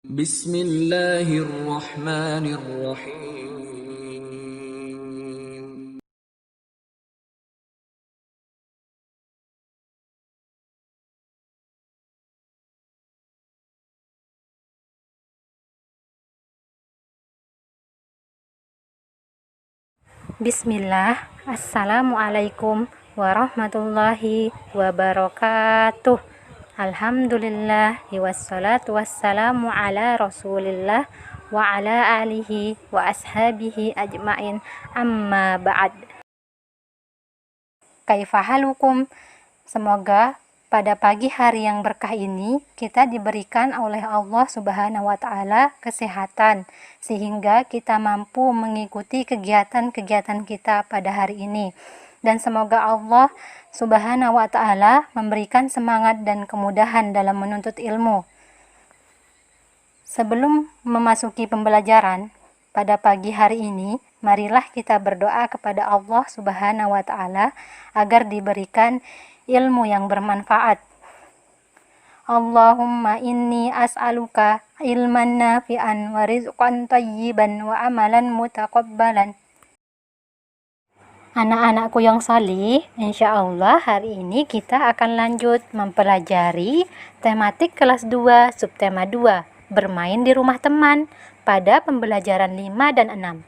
Bismillahirrahmanirrahim. Bismillah, Assalamualaikum warahmatullahi wabarakatuh. Alhamdulillah, wassalatu wassalamu ala rasulillah wa ala alihi wa ashabihi ajmain, amma ba'd. Kaifahalukum? Semoga pada pagi hari yang berkah ini kita diberikan oleh Allah Subhanahu wa taala kesehatan sehingga kita mampu mengikuti kegiatan-kegiatan kita pada hari ini. Dan semoga Allah Subhanahu wa taala memberikan semangat dan kemudahan dalam menuntut ilmu. Sebelum memasuki pembelajaran pada pagi hari ini, marilah kita berdoa kepada Allah Subhanahu wa taala agar diberikan ilmu yang bermanfaat. Allahumma inni as'aluka ilman nafi'an wa rizqan thayyiban wa amalan mutaqabbalan. Anak-anakku yang salih, insya Allah hari ini kita akan lanjut mempelajari tematik kelas 2, subtema 2, bermain di rumah teman, pada pembelajaran 5 dan 6.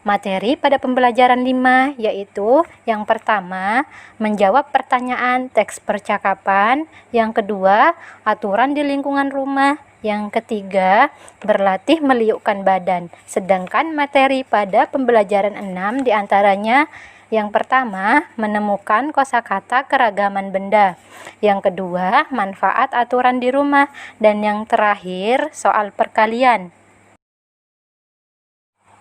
Materi pada pembelajaran 5 yaitu yang pertama, menjawab pertanyaan teks percakapan, yang kedua, aturan di lingkungan rumah, yang ketiga, berlatih meliukkan badan. Sedangkan materi pada pembelajaran 6 diantaranya yang pertama, menemukan kosakata keragaman benda. Yang kedua, manfaat aturan di rumah. Dan yang terakhir, soal perkalian.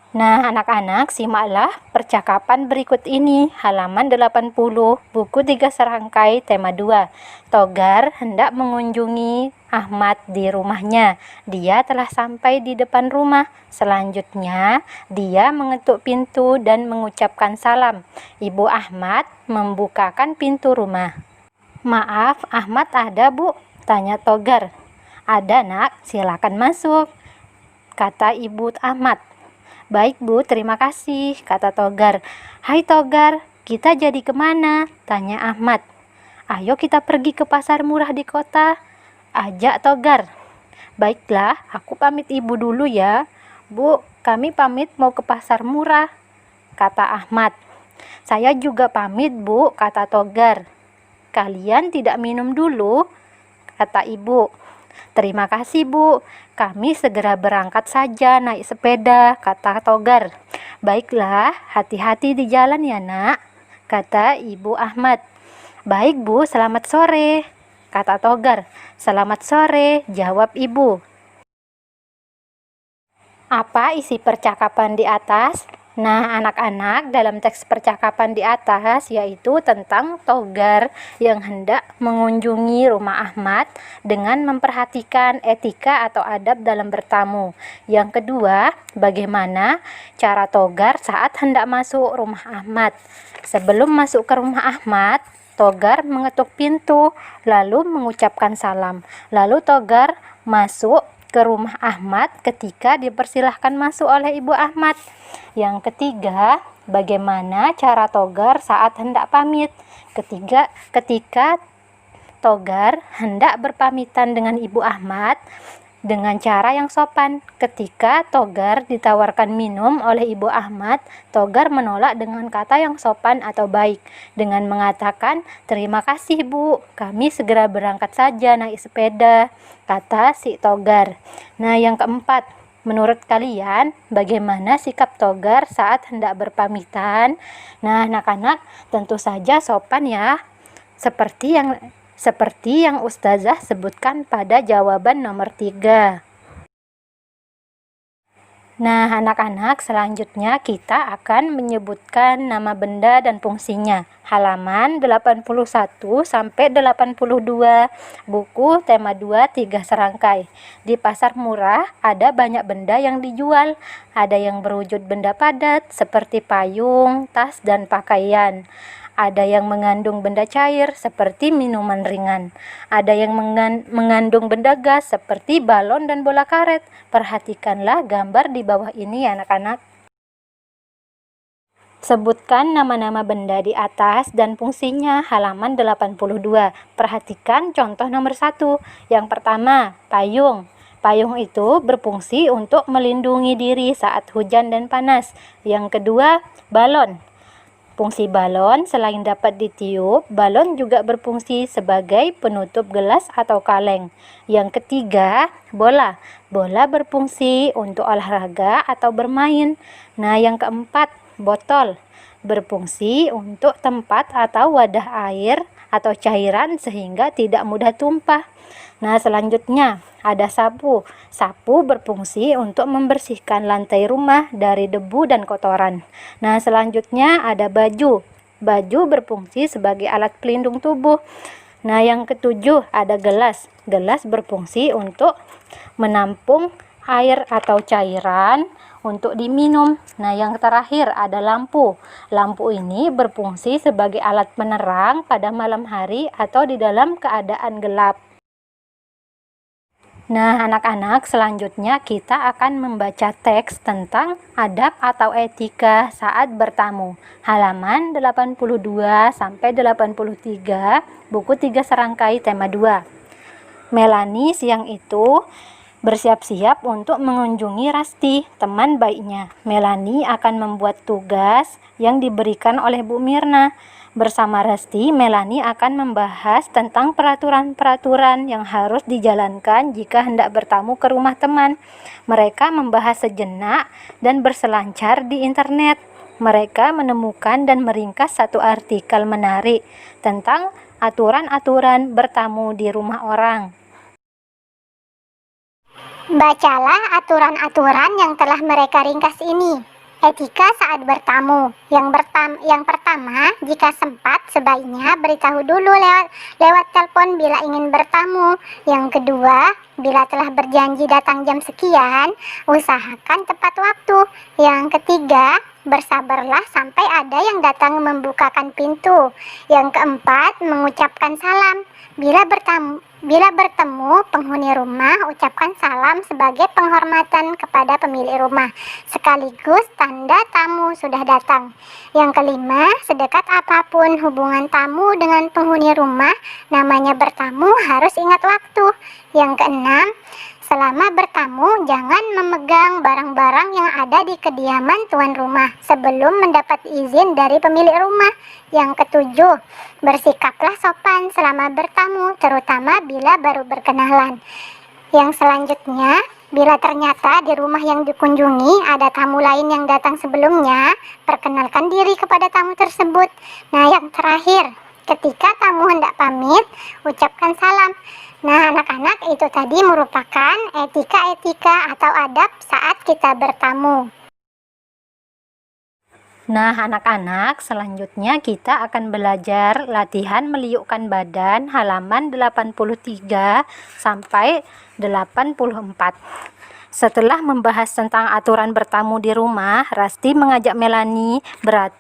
Nah, anak-anak, simaklah percakapan berikut ini, halaman 80, buku 3 serangkai, tema 2. Togar hendak mengunjungi Ahmad di rumahnya. Dia telah sampai di depan rumah. Selanjutnya, dia mengetuk pintu dan mengucapkan salam. Ibu Ahmad membukakan pintu rumah. "Maaf, Ahmad ada, Bu?" tanya Togar. "Ada, Nak, silakan masuk," kata Ibu Ahmad. "Baik, Bu, terima kasih," kata Togar. "Hai Togar, kita jadi kemana?" tanya Ahmad. "Ayo kita pergi ke pasar murah di kota," ajak Togar. "Baiklah, aku pamit Ibu dulu ya." "Bu, kami pamit mau ke pasar murah," kata Ahmad. "Saya juga pamit, Bu," kata Togar. "Kalian tidak minum dulu?" kata Ibu. "Terima kasih, Bu. Kami segera berangkat saja naik sepeda," kata Togar. "Baiklah, hati-hati di jalan ya, Nak," kata Ibu Ahmad. "Baik, Bu, selamat sore," kata Togar. "Selamat sore," jawab Ibu. Apa isi percakapan di atas? Nah, anak-anak, dalam teks percakapan di atas yaitu tentang Togar yang hendak mengunjungi rumah Ahmad dengan memperhatikan etika atau adab dalam bertamu. Yang kedua, bagaimana cara Togar saat hendak masuk rumah Ahmad. Sebelum masuk ke rumah Ahmad, Togar mengetuk pintu lalu mengucapkan salam. Lalu Togar masuk ke rumah Ahmad ketika dipersilahkan masuk oleh Ibu Ahmad. Yang ketiga, bagaimana cara Togar saat hendak pamit. Ketika Togar hendak berpamitan dengan Ibu Ahmad dengan cara yang sopan. Ketika Togar ditawarkan minum oleh Ibu Ahmad, Togar menolak dengan kata yang sopan atau baik, dengan mengatakan, "Terima kasih, Bu, kami segera berangkat saja naik sepeda," kata si Togar. Nah, yang keempat, menurut kalian bagaimana sikap Togar saat hendak berpamitan? Nah, anak-anak, tentu saja sopan ya. Seperti yang Ustazah sebutkan pada jawaban nomor 3. Nah, anak-anak, selanjutnya kita akan menyebutkan nama benda dan fungsinya. Halaman 81 sampai 82, buku tema 2 3 serangkai. Di pasar murah ada banyak benda yang dijual. Ada yang berwujud benda padat seperti payung, tas, dan pakaian. ada yang mengandung benda cair seperti minuman ringan, ada yang mengandung benda gas seperti balon dan bola karet. Perhatikanlah gambar di bawah ini anak-anak. Sebutkan nama-nama benda di atas dan fungsinya, halaman 82. Perhatikan contoh nomor 1. Yang pertama, payung. Payung itu berfungsi untuk melindungi diri saat hujan dan panas. Yang kedua, balon. Fungsi balon selain dapat ditiup, balon juga berfungsi sebagai penutup gelas atau kaleng. Yang ketiga, bola. Bola berfungsi untuk olahraga atau bermain. Nah, yang keempat, botol. Berfungsi untuk tempat atau wadah air atau cairan sehingga tidak mudah tumpah. Nah, selanjutnya ada sapu. Sapu berfungsi untuk membersihkan lantai rumah dari debu dan kotoran. Nah, selanjutnya ada baju. Baju berfungsi sebagai alat pelindung tubuh. Nah, yang ketujuh ada gelas. Gelas berfungsi untuk menampung air atau cairan untuk diminum. Nah, yang terakhir ada lampu. Lampu ini berfungsi sebagai alat penerang pada malam hari atau di dalam keadaan gelap. Nah, anak-anak, selanjutnya kita akan membaca teks tentang adab atau etika saat bertamu. Halaman 82 sampai 83, buku 3 serangkai tema 2. Melanie siang itu bersiap-siap untuk mengunjungi Rasti, teman baiknya. Melanie akan membuat tugas yang diberikan oleh Bu Mirna. Bersama Rasti, Melanie akan membahas tentang peraturan-peraturan yang harus dijalankan jika hendak bertamu ke rumah teman. Mereka membahas sejenak dan berselancar di internet. Mereka menemukan dan meringkas satu artikel menarik tentang aturan-aturan bertamu di rumah orang. Bacalah aturan-aturan yang telah mereka ringkas ini. Etika saat bertamu. Yang pertama, jika sempat sebaiknya beritahu dulu lewat telepon bila ingin bertamu. Yang kedua, bila telah berjanji datang jam sekian, usahakan tepat waktu. Yang ketiga, bersabarlah sampai ada yang datang membukakan pintu. Yang keempat, mengucapkan salam. Bila bertemu penghuni rumah, ucapkan salam sebagai penghormatan kepada pemilik rumah, sekaligus tanda tamu sudah datang. Yang kelima, sedekat apapun hubungan tamu dengan penghuni rumah, namanya bertamu harus ingat waktu. Yang keenam, selama bertamu, jangan memegang barang-barang yang ada di kediaman tuan rumah sebelum mendapat izin dari pemilik rumah. Yang ketujuh, bersikaplah sopan selama bertamu, terutama bila baru berkenalan. Yang selanjutnya, bila ternyata di rumah yang dikunjungi ada tamu lain yang datang sebelumnya, perkenalkan diri kepada tamu tersebut. Nah, yang terakhir, ketika tamu hendak pamit, ucapkan salam. Nah, anak-anak, itu tadi merupakan etika-etika atau adab saat kita bertamu. Nah, anak-anak, selanjutnya kita akan belajar latihan meliukkan badan halaman 83 sampai 84. Setelah membahas tentang aturan bertamu di rumah, Rasti mengajak Melanie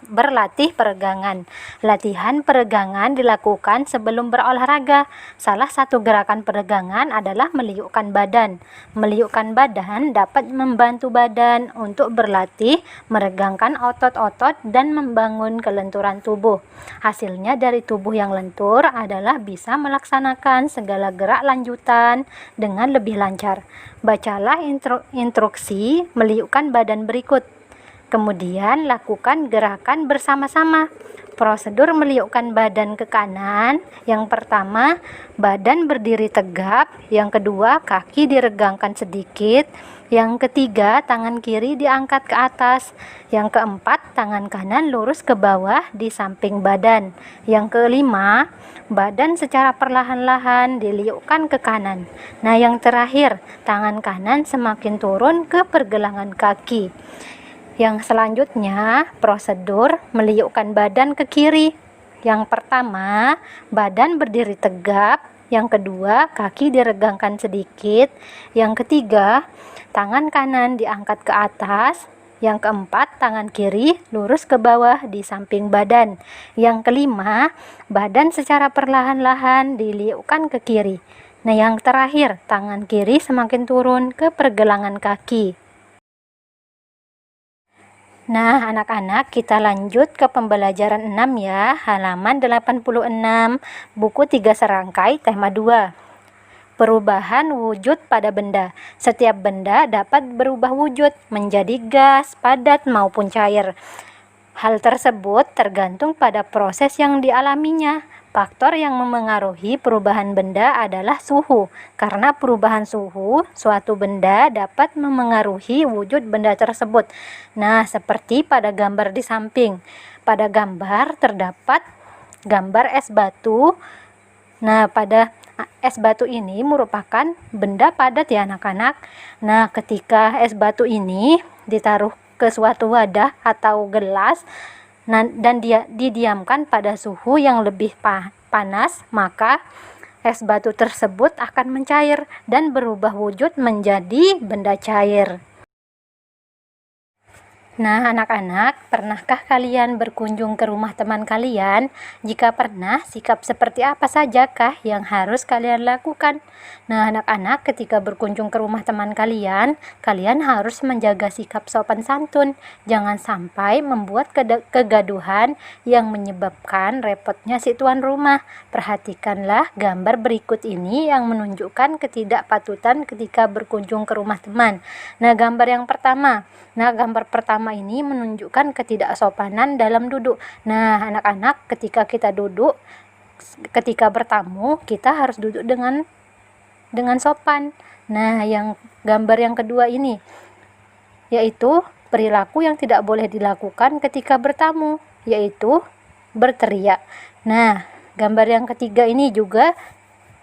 berlatih peregangan. Latihan peregangan dilakukan sebelum berolahraga. Salah satu gerakan peregangan adalah meliukkan badan. Meliukkan badan dapat membantu badan untuk berlatih, meregangkan otot-otot, dan membangun kelenturan tubuh. Hasilnya dari tubuh yang lentur adalah bisa melaksanakan segala gerak lanjutan dengan lebih lancar. Bacalah instruksi meliukkan badan berikut. Kemudian lakukan gerakan bersama-sama. Prosedur meliukkan badan ke kanan. Yang pertama, badan berdiri tegap. Yang kedua, kaki diregangkan sedikit. Yang ketiga, tangan kiri diangkat ke atas. Yang keempat, tangan kanan lurus ke bawah di samping badan. Yang kelima, badan secara perlahan-lahan diliukkan ke kanan. Nah, yang terakhir, tangan kanan semakin turun ke pergelangan kaki. Yang selanjutnya, prosedur meliukkan badan ke kiri. Yang pertama, badan berdiri tegap. Yang kedua, kaki diregangkan sedikit. Yang ketiga, tangan kanan diangkat ke atas. Yang keempat, tangan kiri lurus ke bawah di samping badan. Yang kelima, badan secara perlahan-lahan diliukkan ke kiri. Nah, yang terakhir, tangan kiri semakin turun ke pergelangan kaki. Nah, anak-anak, kita lanjut ke pembelajaran 6 ya, halaman 86, buku 3 serangkai, tema 2. Perubahan wujud pada benda. Setiap benda dapat berubah wujud menjadi gas, padat, maupun cair. Hal tersebut tergantung pada proses yang dialaminya. Faktor yang memengaruhi perubahan benda adalah suhu. Karena perubahan suhu, suatu benda dapat memengaruhi wujud benda tersebut. Nah, seperti pada gambar di samping. Pada gambar terdapat gambar es batu. Nah, pada es batu ini merupakan benda padat ya anak-anak. Nah, ketika es batu ini ditaruh ke suatu wadah atau gelas dan dia didiamkan pada suhu yang lebih panas, maka es batu tersebut akan mencair dan berubah wujud menjadi benda cair. Nah, anak-anak, pernahkah kalian berkunjung ke rumah teman kalian? Jika pernah, sikap seperti apa sajakah yang harus kalian lakukan? Nah, anak-anak, ketika berkunjung ke rumah teman kalian harus menjaga sikap sopan santun. Jangan sampai membuat kegaduhan yang menyebabkan repotnya si tuan rumah. Perhatikanlah gambar berikut ini yang menunjukkan ketidakpatutan ketika berkunjung ke rumah teman. Nah, gambar pertama ini menunjukkan ketidaksopanan dalam duduk. Nah, anak-anak, ketika kita duduk, ketika bertamu, kita harus duduk dengan sopan. Nah, gambar yang kedua ini yaitu perilaku yang tidak boleh dilakukan ketika bertamu, yaitu berteriak. Nah, gambar yang ketiga ini juga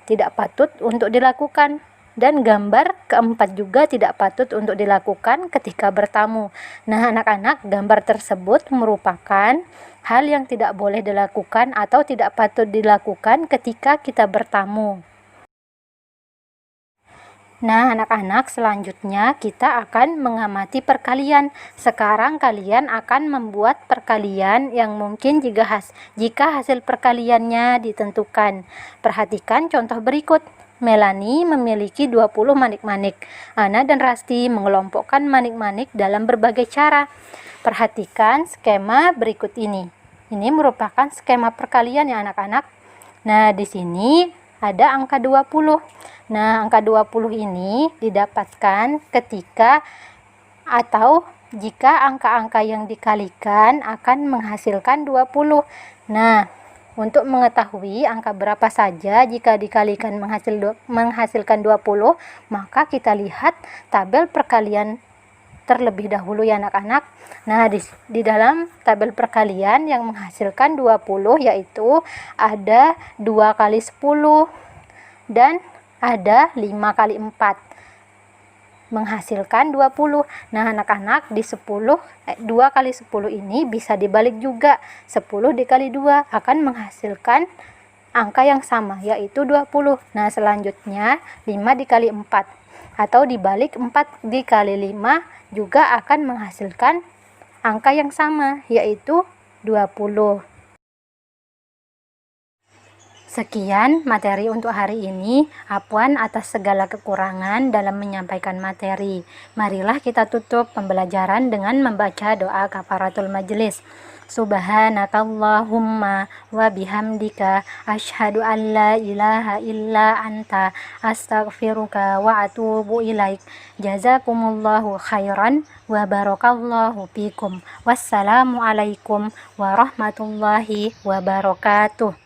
tidak patut untuk dilakukan. Dan gambar keempat juga tidak patut untuk dilakukan ketika bertamu. Nah, anak-anak, gambar tersebut merupakan hal yang tidak boleh dilakukan atau tidak patut dilakukan ketika kita bertamu. Nah, anak-anak, selanjutnya kita akan mengamati perkalian. Sekarang kalian akan membuat perkalian yang mungkin jika hasil perkaliannya ditentukan. Perhatikan contoh berikut. Melanie memiliki 20 manik-manik. Ana dan Rasti mengelompokkan manik-manik dalam berbagai cara. Perhatikan skema berikut ini. Ini merupakan skema perkalian ya anak-anak. Nah, di sini ada angka 20. Nah, angka 20 ini didapatkan ketika atau jika angka-angka yang dikalikan akan menghasilkan 20. Nah, untuk mengetahui angka berapa saja jika dikalikan menghasilkan 20, maka kita lihat tabel perkalian terlebih dahulu ya anak-anak. Nah, di dalam tabel perkalian yang menghasilkan 20 yaitu ada 2 kali 10 dan ada 5 kali 4 menghasilkan 20. Nah, anak-anak, di 2 kali 10 ini bisa dibalik juga. 10 dikali 2 akan menghasilkan angka yang sama, yaitu 20. Nah, selanjutnya 5 dikali 4 atau dibalik 4 dikali 5 juga akan menghasilkan angka yang sama, yaitu 20. Sekian materi untuk hari ini. Afwan atas segala kekurangan dalam menyampaikan materi. Marilah kita tutup pembelajaran dengan membaca doa kafaratul majelis. Subhanakallahumma wa bihamdika asyhadu an la ilaha illa anta astaghfiruka wa atubu ilaik. Jazakumullahu khairan wa barakallahu fikum. Wassalamualaikum warahmatullahi wabarakatuh.